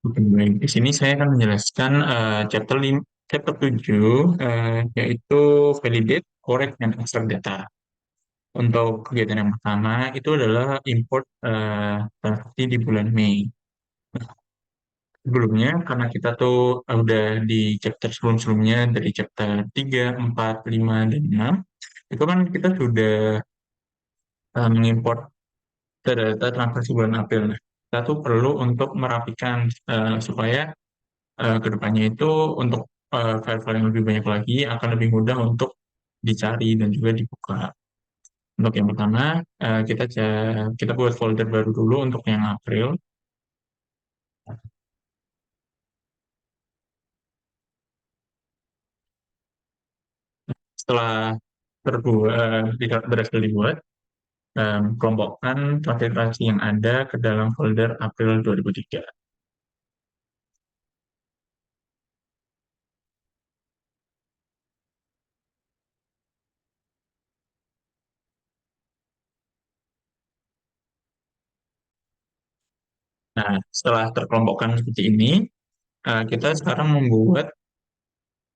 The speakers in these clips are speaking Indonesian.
Oke, baik. Di sini saya akan menjelaskan chapter 7, yaitu validate, correct, dan extract data. Untuk kegiatan yang pertama itu adalah import transaksi di bulan Mei. Sebelumnya, karena kita tuh udah di chapter sebelum-sebelumnya dari chapter 3, 4, 5, dan 6, itu kan kita sudah mengimport data transaksi bulan April. Nah, kita tuh perlu untuk merapikan supaya kedepannya itu untuk file-file yang lebih banyak lagi akan lebih mudah untuk dicari dan juga dibuka. Untuk yang pertama, kita buat folder baru dulu untuk yang April. Setelah berhasil dibuat, kelompokkan transaksi yang ada ke dalam folder April 2003. Nah, setelah terkelompokkan seperti ini, kita sekarang membuat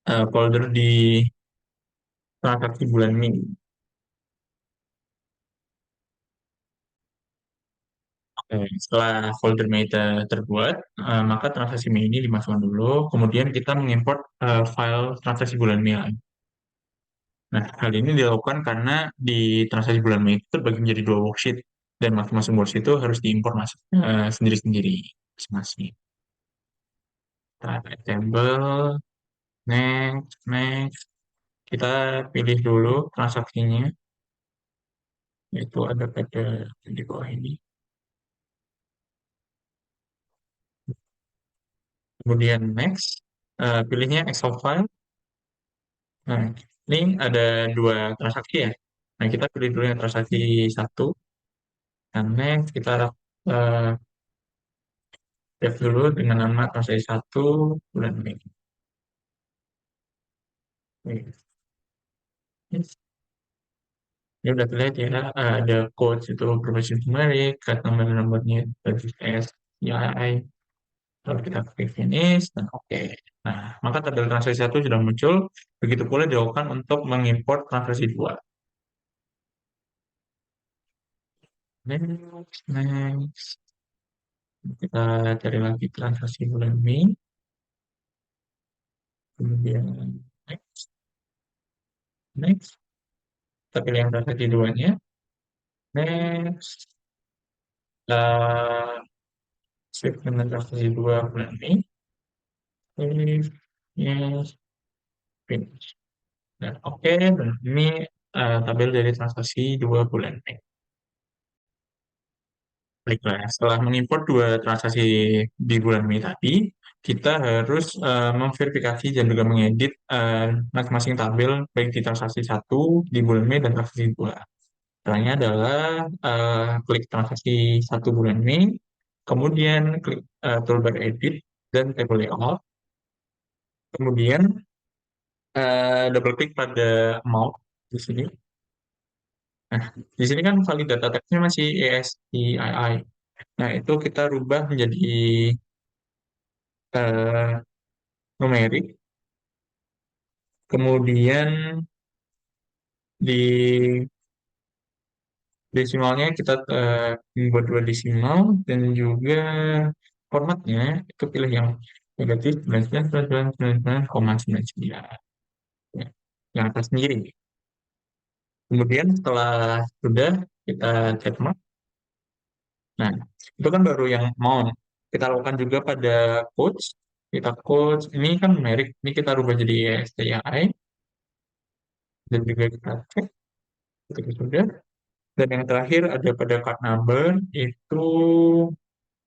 folder di transaksi bulan Mei. Setelah folder Meta terbuat, maka transaksi Mei ini dimasukkan dulu. Kemudian kita mengimport file transaksi bulan Mei lagi. Nah, hal ini dilakukan karena di transaksi bulan Mei itu terbagi menjadi dua worksheet dan masing-masing worksheet itu harus diimport sendiri-sendiri masing-masing. Kita add table, next, next. Kita pilih dulu transaksinya, yaitu ada pada di bawah ini. Kemudian next, pilihnya Excel file. Nah, ini ada dua transaksi ya. Nah, kita pilih dulu yang transaksi satu. Dan next, kita uh, save dulu dengan nama transaksi satu bulan Mei. Oke. Yes. Ini udah terlihat ya, ada codes itu berbasis numerik, cut nomor-nomornya berbasis S, CII. Lalu kita klik finish, dan oke. Nah, maka tabel transaksi satu sudah muncul. Begitu pula dilakukan untuk mengimport transaksi dua. Next, next. Kita cari lagi transaksi bulan Mei. Kemudian next, next. Kita pilih yang transaksi duanya. Next. Kita save dengan transaksi dua bulan Mei. Save, yes, finish. Dan oke, dan ini tabel dari transaksi dua bulan Mei. Baiklah, setelah mengimport dua transaksi di bulan Mei tadi, kita harus memverifikasi dan juga mengedit masing-masing tabel baik di transaksi satu di bulan Mei dan transaksi dua. Caranya adalah klik transaksi satu bulan Mei, kemudian klik toolbar edit dan table layout, kemudian double klik pada amount di sini. Nah, di sini kan valid data type-nya masih ASCII. Nah, itu kita rubah menjadi eh, numerik, kemudian di desimalnya kita membuat dua desimal, dan juga formatnya itu pilih yang negatif 99,99,99. Ya, yang atas sendiri. Kemudian setelah sudah kita checkmark. Nah, itu kan baru yang mount. Kita lakukan juga pada coach. Kita coach, ini kan numerik, ini kita rubah jadi STI, dan juga kita cek, itu sudah. Dan yang terakhir ada pada card number, itu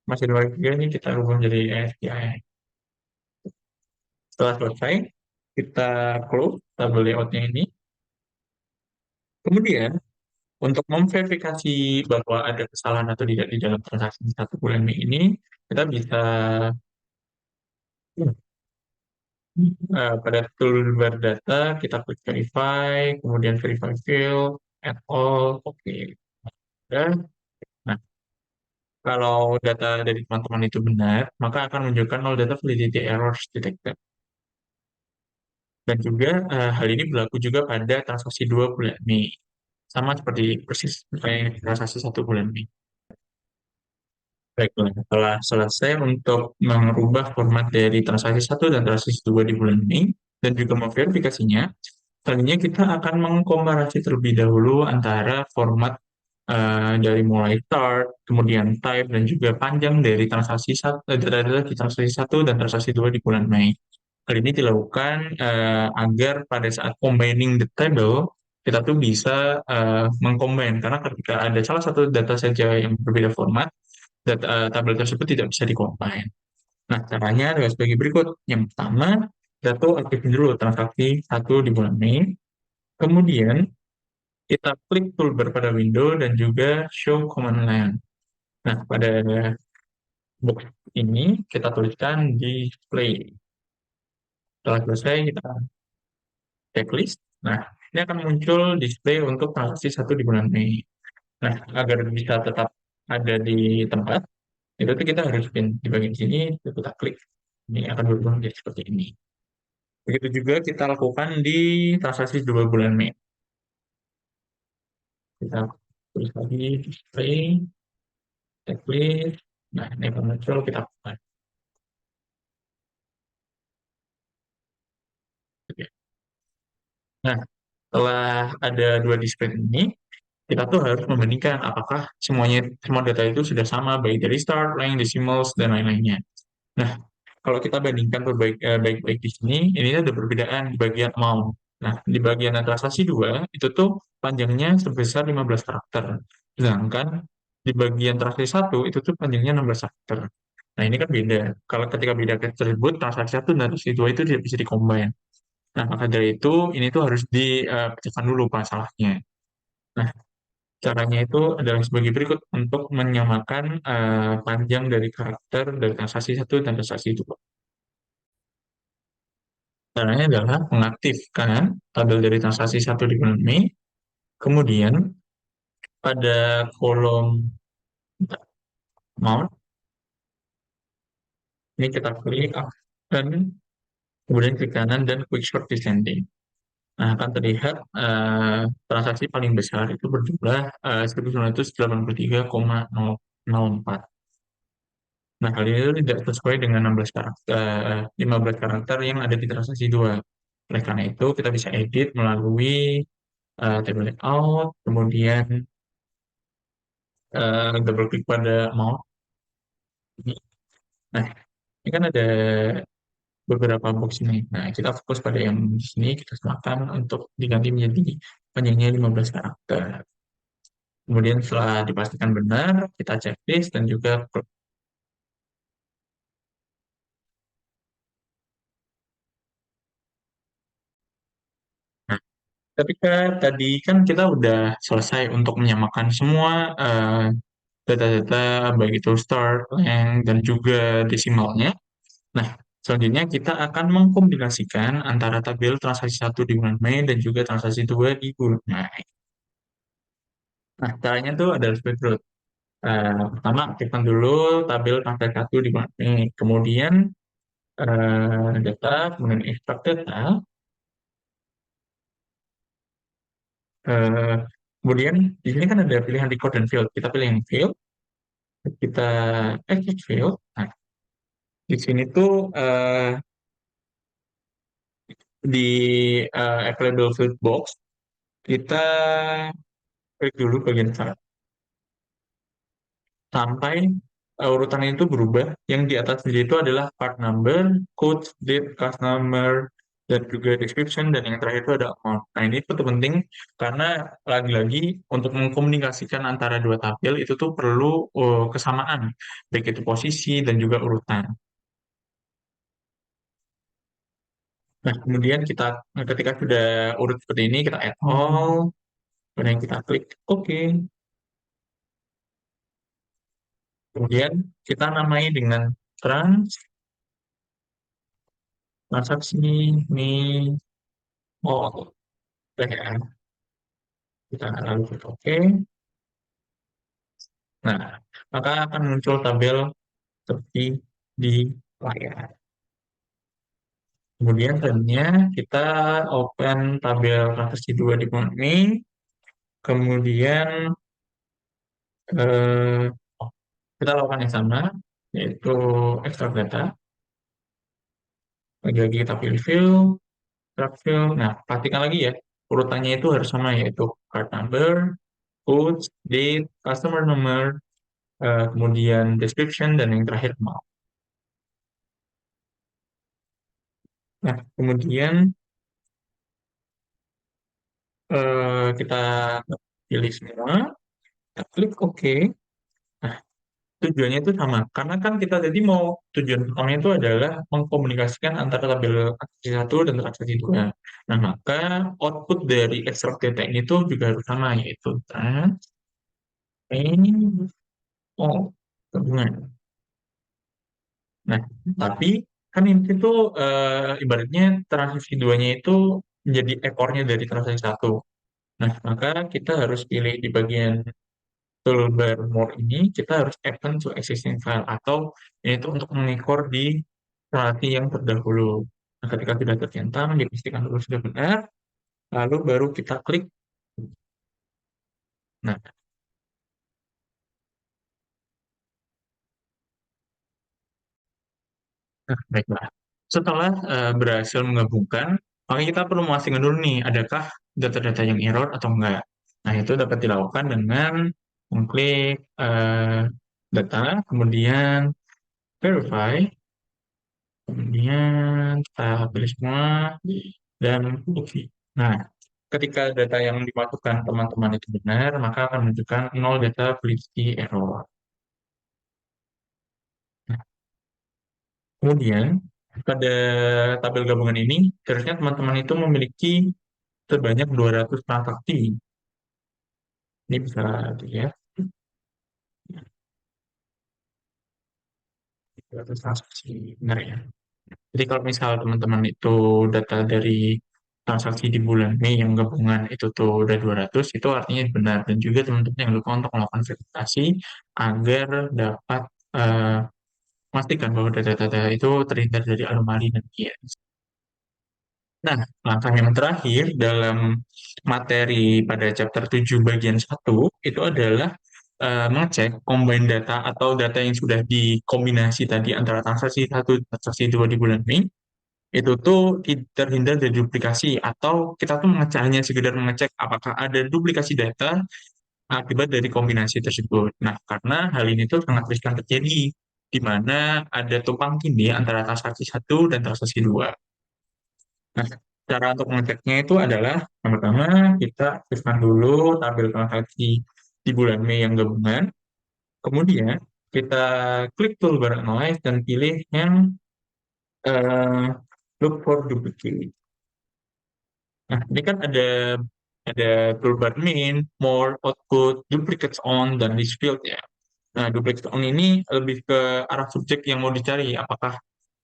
masih ada lagi ini kita rubah menjadi STI. Setelah selesai, kita close tabel layoutnya ini. Kemudian, untuk memverifikasi bahwa ada kesalahan atau tidak di dalam transaksi satu bulan Mei ini, kita bisa pada toolbar data, kita klik verify, kemudian verify field, add all, oke. Dan, nah, Kalau data dari teman-teman itu benar, maka akan menunjukkan nol data validity errors detected. Dan juga hal ini berlaku juga pada transaksi 2 bulan Mei. Sama seperti persis kayak transaksi 1 bulan Mei. Baiklah, setelah selesai untuk merubah format dari transaksi 1 dan transaksi 2 di bulan Mei, dan juga memverifikasinya, selanjutnya kita akan mengkomparasi terlebih dahulu antara format dari mulai start, kemudian type, dan juga panjang dari transaksi satu, data-data di transaksi 1 dan transaksi 2 di bulan Mei. Hal ini dilakukan agar pada saat combining the table, kita tuh bisa mengcombine, karena ketika ada salah satu data saja yang berbeda format, tabel tersebut tidak bisa di-combine. Nah, caranya adalah sebagai berikut. Yang pertama, kita tuh aktifin dulu transaksi 1 di bulan Mei, kemudian kita klik toolbar pada window dan juga show command line. Nah, pada box ini kita tuliskan display. Setelah selesai, kita checklist. Nah, ini akan muncul display untuk transaksi 1 di bulan Mei. Nah, agar bisa tetap ada di tempat, itu tuh kita harus pin di bagian sini, kita klik. Ini akan berubah menjadi seperti ini. Begitu juga kita lakukan di transaksi 2 bulan Mei. Kita tulis lagi display, checklist. Nah, ini akan muncul, kita lakukan. Oke. Nah, setelah ada dua display ini, kita tuh harus membandingkan apakah semua data itu sudah sama, baik dari start, length, decimals, dan lain-lainnya. Nah, kalau kita bandingkan baik-baik di sini, ini ada perbedaan di bagian amount. Nah, di bagian transaksi 2, itu tuh panjangnya sebesar 15 karakter. Sedangkan di bagian transaksi 1, itu tuh panjangnya 16 karakter. Nah, ini kan beda. Kalau ketika beda tersebut, transaksi 1 dan transaksi 2 itu tidak bisa dikombin. Nah, maka dari itu, ini tuh harus dipecahkan dulu masalahnya. Nah, caranya itu adalah sebagai berikut untuk menyamakan panjang dari karakter dari transaksi 1 dan transaksi 2. Caranya adalah mengaktifkan tabel dari transaksi 1 di bulan Mei, kemudian pada kolom amount, ini kita klik dan kemudian klik kanan dan quick short descending. Nah, akan terlihat transaksi paling besar itu berjumlah 1.983,004. Nah, hal ini tidak sesuai dengan 15 karakter yang ada di transaksi 2. Oleh karena itu, kita bisa edit melalui table layout, kemudian double klik pada mouse ini. Nah, ini kan ada beberapa box ini. Nah, kita fokus pada yang di sini, kita semakan untuk diganti menjadi panjangnya 15 karakter. Kemudian setelah dipastikan benar, kita checklist dan juga nah, ketika tadi kan kita udah selesai untuk menyamakan semua data-data baik itu start, length, dan juga desimalnya. Nah, selanjutnya kita akan mengkombinasikan antara tabel transaksi 1 di bulan Mei dan juga transaksi 2 di bulan Mei. Nah, caranya tuh adalah seperti berikut. Pertama, aktifkan dulu tabel transaksi 1 di bulan Mei. Kemudian data, kemudian extract data. eh, Kemudian di sini kan ada pilihan record dan field. Kita pilih yang field, kita extract field. Nah, di sini tuh di available field box, kita klik dulu bagian start sampai urutan itu berubah. Yang di atas itu adalah part number, code, date, cast number, dan juga description, dan yang terakhir itu ada amount. Nah, ini itu penting karena lagi-lagi untuk mengkomunikasikan antara dua tabel itu tuh perlu kesamaan, baik itu posisi dan juga urutan. Nah, kemudian ketika sudah urut seperti ini, kita add all, kemudian kita klik OK. Kemudian kita namai dengan transaksi ini. Oh, oke ya. Kita lalu klik OK. Nah, maka akan muncul tabel seperti di layar. Kemudian selanjutnya kita open tabel transaksi 2 di Money. Kemudian eh, kita lakukan yang sama, yaitu extract data. Lagi-lagi kita pilih fill, extract fill. Nah, perhatikan lagi ya, urutannya itu harus sama, yaitu card number, codes, date, customer number, kemudian description, dan yang terakhir amount. Nah, kemudian kita pilih semua, kita klik OK. Nah, tujuannya itu sama, karena kan kita jadi mau tujuan pertama itu adalah mengkomunikasikan antara tabel transaksi satu dan transaksi dua. Nah, maka output dari extract data ini tuh juga harus sama, yaitu ini oh gabungan. Nah, tapi kan ini tuh ibaratnya transaksi duanya itu menjadi ekornya dari transaksi satu. Nah, maka kita harus pilih di bagian toolbar more ini, kita harus append to existing file atau ini tuh untuk mengekor di transaksi yang terdahulu. Nah, ketika sudah tercentang, dipastikan dulu sudah benar, lalu baru kita klik. Nah, baiklah. Setelah berhasil menggabungkan, maka kita perlu memastikan dulu nih, adakah data-data yang error atau enggak. Nah, itu dapat dilakukan dengan mengklik data, kemudian verify, kemudian kita pilih semua, dan bukti. Nah, ketika data yang dimasukkan teman-teman itu benar, maka akan menunjukkan nol data validity error. Nah, kemudian, pada tabel gabungan ini, seharusnya teman-teman itu memiliki sebanyak 200 transaksi. Ini bisa dilihat, 200 transaksi, benar ya. Jadi kalau misal teman-teman itu data dari transaksi di bulan Mei yang gabungan itu tuh udah 200, itu artinya benar. Dan juga teman-teman yang lupa untuk melakukan verifikasi agar dapat eh, memastikan bahwa data-data itu terhindar dari anomali dan bias. Nah, langkah yang terakhir dalam materi pada chapter 7 bagian satu itu adalah mengecek combine data atau data yang sudah dikombinasi tadi antara transaksi satu dan transaksi 2 di bulan Mei itu tuh terhindar dari duplikasi atau kita tuh mengecek hanya sekedar mengecek apakah ada duplikasi data akibat dari kombinasi tersebut. Nah, karena hal ini tuh sangat riskan terjadi di mana ada tumpang tindih antara transaksi satu dan transaksi dua. Nah, cara untuk mengeceknya itu adalah yang pertama kita aktifkan dulu tabel transaksi di bulan Mei yang gabungan. Kemudian kita klik toolbar analyze dan pilih yang eh, look for duplicate. Nah, ini kan ada toolbar main, more, output, duplicates on, dan list field ya. Nah, duplicates on ini lebih ke arah subjek yang mau dicari. Apakah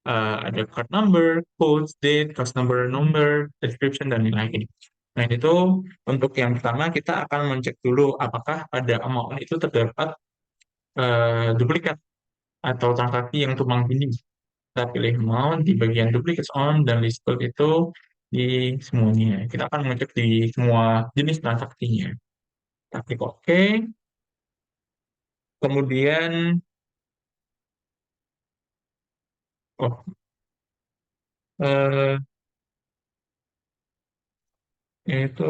ada card number, codes, date, customer number, description, dan lain-lain. Nah, itu untuk yang pertama kita akan mencek dulu apakah pada amount itu terdapat duplikat atau transaksi yang tumpang tindih. Kita pilih amount di bagian duplicates on dan list field itu di semuanya. Kita akan mengecek di semua jenis transaksinya. Kita klik OK. Kemudian, oh, eh, itu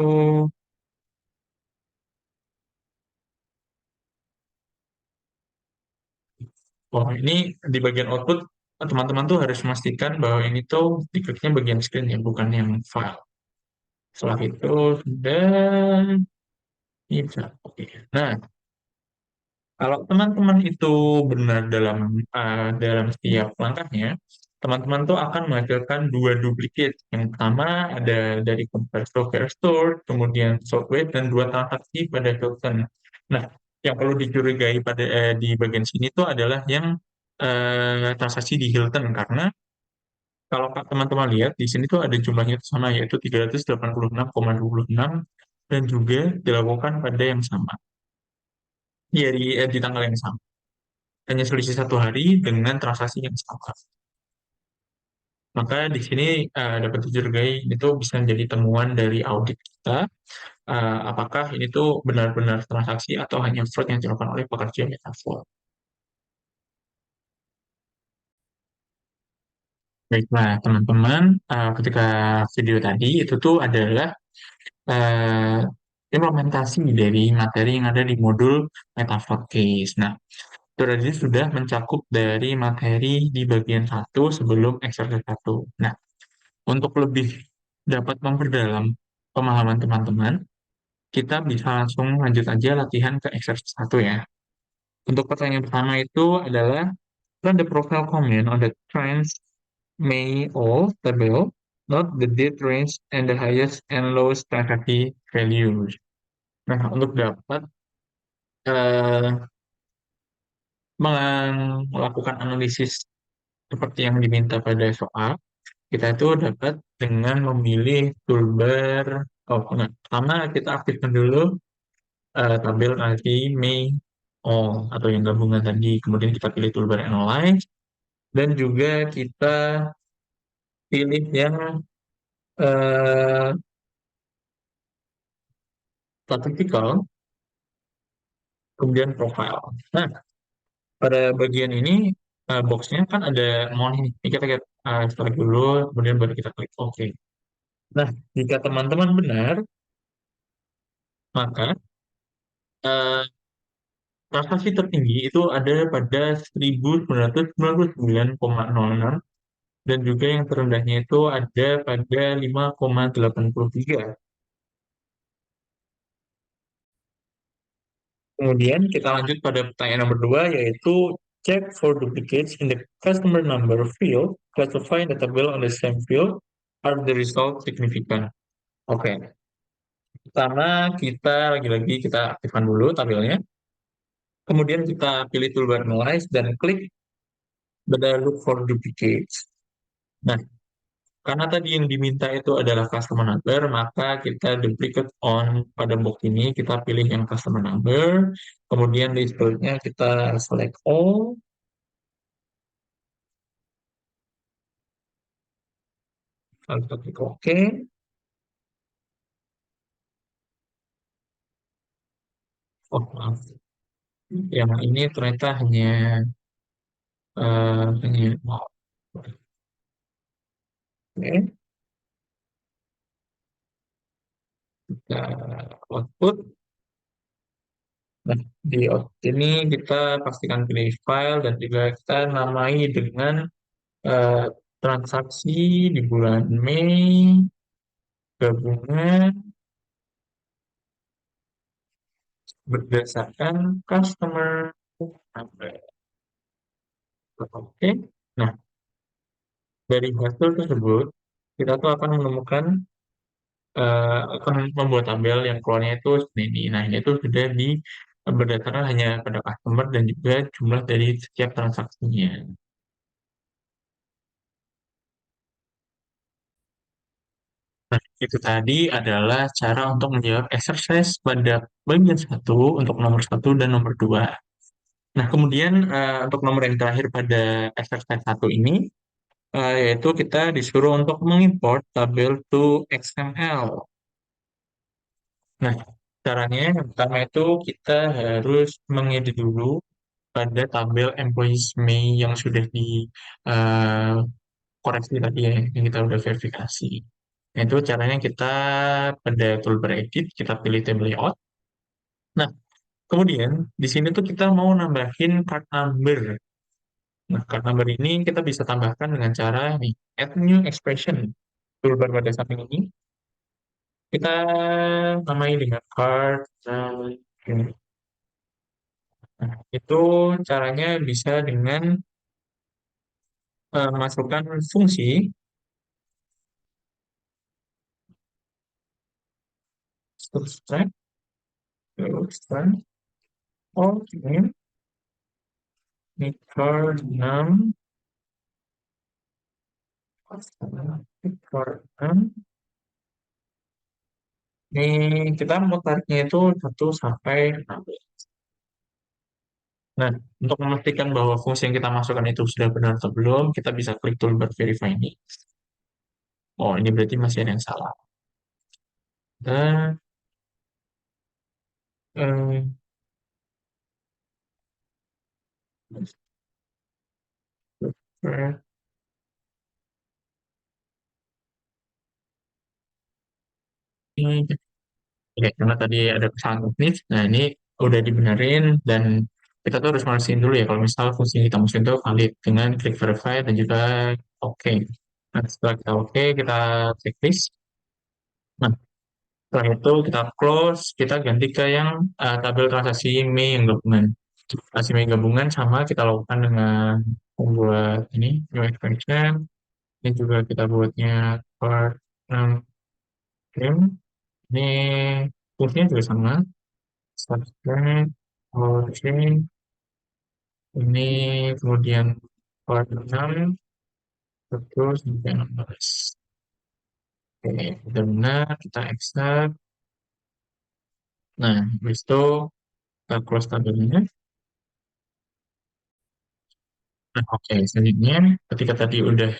Oh, ini di bagian output, teman-teman tuh harus memastikan bahwa ini tuh dikliknya bagian screen ya, bukan yang file. Setelah itu sudah ini bisa. Oke. Nah, kalau teman-teman itu benar dalam setiap langkahnya, teman-teman tuh akan menghasilkan dua duplikat. Yang pertama ada dari compare to store, kemudian software dan dua transaksi pada token. Nah, yang perlu dicurigai di bagian sini tuh adalah yang transaksi di Hilton karena kalau teman-teman lihat di sini tuh ada jumlahnya itu sama yaitu 386,26 dan juga dilakukan pada yang sama. Iya, di tanggal yang sama. Hanya selisih 1 hari dengan transaksi yang sama. Maka di sini dapat dicurigai itu bisa menjadi temuan dari audit kita, apakah ini tuh benar-benar transaksi atau hanya fraud yang dilakukan oleh pekerja Metaverse. Baiklah, teman-teman, ketika video tadi itu tuh adalah eh, implementasi dari materi yang ada di modul Metaverse Case. Nah, itu tadi sudah mencakup dari materi di bagian satu sebelum exercise satu. Nah, untuk lebih dapat memperdalam pemahaman teman-teman, kita bisa langsung lanjut aja latihan ke exercise satu ya. Untuk pertanyaan pertama itu adalah run the profile comment on the trends may all table, not the date range and the highest and lowest transaction values. Nah, untuk dapat eh, melakukan analisis seperti yang diminta pada soal, kita itu dapat dengan memilih toolbar. Oh, enggak. Pertama kita aktifkan dulu tabel nanti May all atau yang gabungan tadi. Kemudian kita pilih toolbar Analyze dan juga kita pilih yang eh, statistical, kemudian profile. Nah, pada bagian ini boxnya kan ada money. Ini kita lihat select dulu, kemudian baru kita klik OK. Nah, jika teman-teman benar, maka eh, transaksi tertinggi itu ada pada 1999,06 dan juga yang terendahnya itu ada pada 5,83. Kemudian kita lanjut pada pertanyaan nomor 2 yaitu check for duplicates in the customer number field, classify the table on the same field, are the result significant? Oke, pertama kita lagi-lagi kita aktifkan dulu tabelnya. Kemudian kita pilih toolbar analyze dan klik pada look for duplicates. Nah, karena tadi yang diminta itu adalah customer number, maka kita duplicate on pada box ini, kita pilih yang customer number, kemudian di selanjutnya kita select all, lalu kita klik OK. Oh, maaf. Yang ini ternyata hanya oh, oke, kita output. Nah, di output ini kita pastikan pilih file dan juga kita namai dengan eh, transaksi di bulan Mei gabungan berdasarkan customer number. Oke. Nah, dari hasil tersebut kita tuh akan menemukan akan membuat tabel yang keluarnya itu seperti ini. Nah, ini tuh sudah berdasarkan hanya pada customer dan juga jumlah dari setiap transaksinya. Nah, itu tadi adalah cara untuk menjawab exercise pada bagian satu untuk nomor satu dan nomor dua. Nah, kemudian untuk nomor yang terakhir pada exercise satu ini, yaitu kita disuruh untuk mengimport tabel to XML. Nah, caranya yang pertama itu kita harus mengedit dulu pada tabel employees May yang sudah dikoreksi tadi ya, yang kita udah verifikasi. Nah, itu caranya kita pada toolbar edit, kita pilih table layout. Nah, kemudian di sini tuh kita mau nambahin card number. Nah, card number ini kita bisa tambahkan dengan cara nih, add new expression. Toolbar pada samping ini, kita namai dengan card. Nah, itu caranya bisa dengan masukkan fungsi subtract, subtract, oke, record num, record num. Ini kita mau tariknya itu 1 sampai 16. Nah, untuk memastikan bahwa fungsi yang kita masukkan itu sudah benar atau belum, kita bisa klik toolbar verify ini. Oh, ini berarti masih ada yang salah. Dan eh, ini oke, karena tadi ada kesalahan teknis, nah ini udah dibenerin dan kita tuh harus masukin dulu ya kalau misal fungsi yang kita masukin itu valid dengan klik verify dan juga oke. Nah, setelah kita oke, kita checklist. Nah, setelah itu kita close, kita ganti ke yang tabel transaksi Mei yang gabungan. Transaksi Mei gabungan sama kita lakukan dengan membuat ini new expansion. Ini juga kita buatnya part 6 trim. Ini fungsinya juga sama. Subtract, closing, ini kemudian part 6, terus sampai 16. Oke, udah benar, kita extract. Nah, habis itu kita close tabelnya. Nah, oke, selanjutnya ketika tadi udah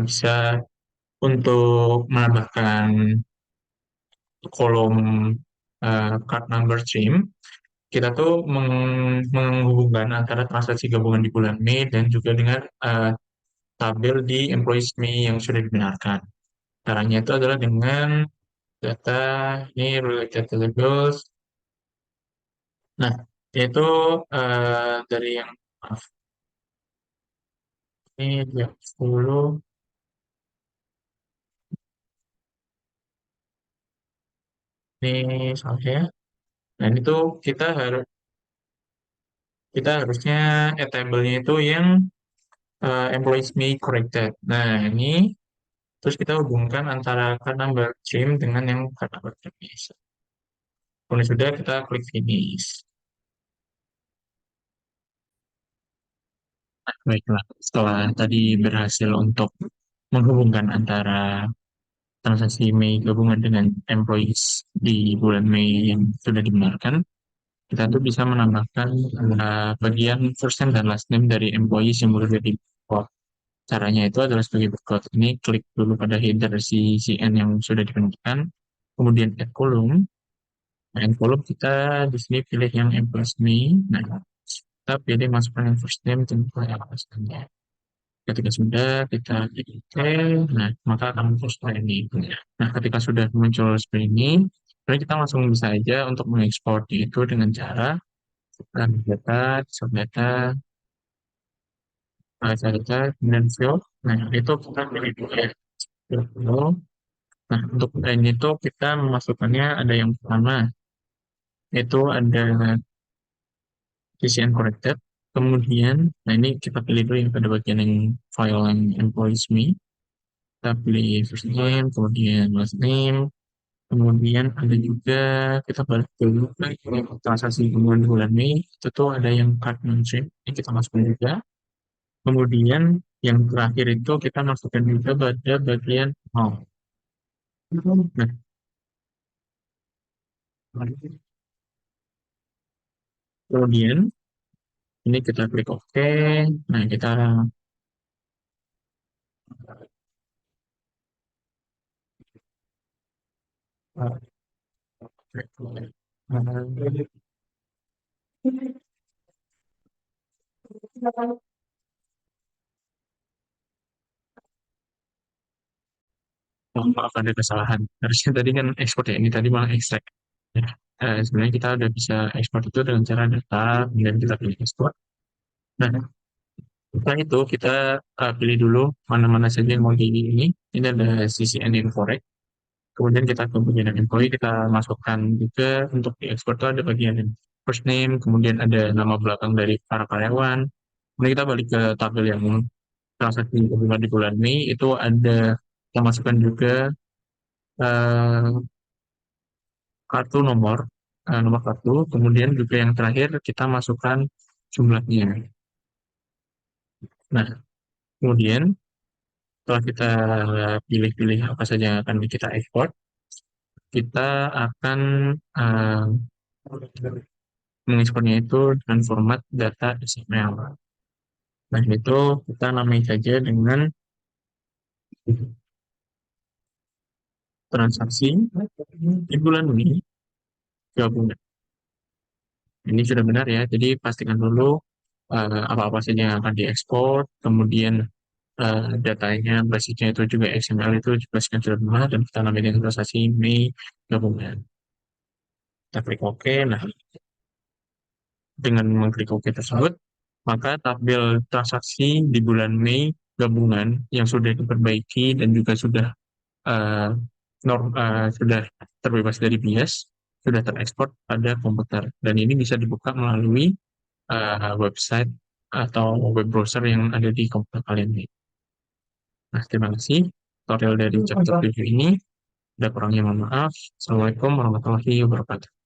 bisa untuk menambahkan kolom card number stream, kita tuh menghubungkan antara transaksi gabungan di bulan Mei dan juga dengan tabel di employees Mei yang sudah dibenarkan. Caranya itu adalah dengan data ini related tables. Nah, yaitu dari yang maaf, ini dia 10 ini salah ya. Dan itu kita harus kita harusnya table-nya itu yang employees may corrected. Nah, ini terus kita hubungkan antara card number stream dengan yang card number finish. Kemudian sudah kita klik finish. Baiklah, setelah tadi berhasil untuk menghubungkan antara transaksi Mei gabungan dengan employees di bulan Mei yang sudah dibenarkan, kita tuh bisa menambahkan bagian first name dan last name dari employees yang berbeda di report. Caranya itu adalah sebagai berikut. Ini klik dulu pada header CN yang sudah dibenarkan, kemudian add column. Nah, add column kita di sini pilih yang employees Mei. Nah, kita pilih masukkan yang first name dan yang last name. Ketika sudah kita klik OK, nah maka akan muncul seperti ini. Nah, ketika sudah muncul seperti ini, lalu kita langsung bisa aja untuk mengekspor itu dengan cara data, subdata, bahasa data, kemudian field. Nah, itu kita pilih dulu ya. Field. Nah, untuk ini tuh kita memasukkannya ada yang pertama, itu ada CCN corrected. Kemudian, nah ini kita pilih dulu yang pada bagian yang file yang employees me. Kita pilih first name, kemudian last name, kemudian ada juga kita balik dulu ke transaksi hubungan bulan Mei, itu tuh ada yang card mention, ini kita masukkan juga. Kemudian yang terakhir itu kita masukkan juga pada bagian mau. Nah, kemudian ini kita klik OK. Nah, kita oh, maaf ada kesalahan. Harusnya tadi kan ekspor ya, ini tadi malah ekstrak. Ya, sebenarnya kita udah bisa ekspor itu dengan cara data, kemudian kita pilih ekspor. Nah, setelah itu kita pilih dulu mana-mana saja yang mau di ini. Ini ada sisi ending correct. Kemudian kita ke bagian employee, kita masukkan juga untuk di ekspor itu ada bagian first name, kemudian ada nama belakang dari para karyawan. Kemudian kita balik ke tabel yang transaksi hubungan di bulan Mei, itu ada kita masukkan juga eh, kartu nomor, nomor kartu, kemudian juga yang terakhir kita masukkan jumlahnya. Nah, kemudian setelah kita pilih-pilih apa saja yang akan kita ekspor, kita akan eh, mengekspornya itu dengan format data XML. Nah, itu kita namai saja dengan transaksi di bulan Mei gabungan. Ini sudah benar ya, jadi pastikan dulu apa-apa saja yang akan diekspor, kemudian datanya, basisnya itu juga XML itu dipastikan sudah benar, dan kita namai dengan transaksi Mei gabungan. Kita klik OK. Nah, dengan mengklik OK tersebut, maka tabel transaksi di bulan Mei gabungan yang sudah diperbaiki dan juga sudah eh, sudah terbebas dari bias, sudah terekspor pada komputer. Dan ini bisa dibuka melalui website atau web browser yang ada di komputer kalian. Nah, terima kasih. Tutorial dari chapter 7 ini. Ada kurangnya mohon maaf. Assalamualaikum warahmatullahi wabarakatuh.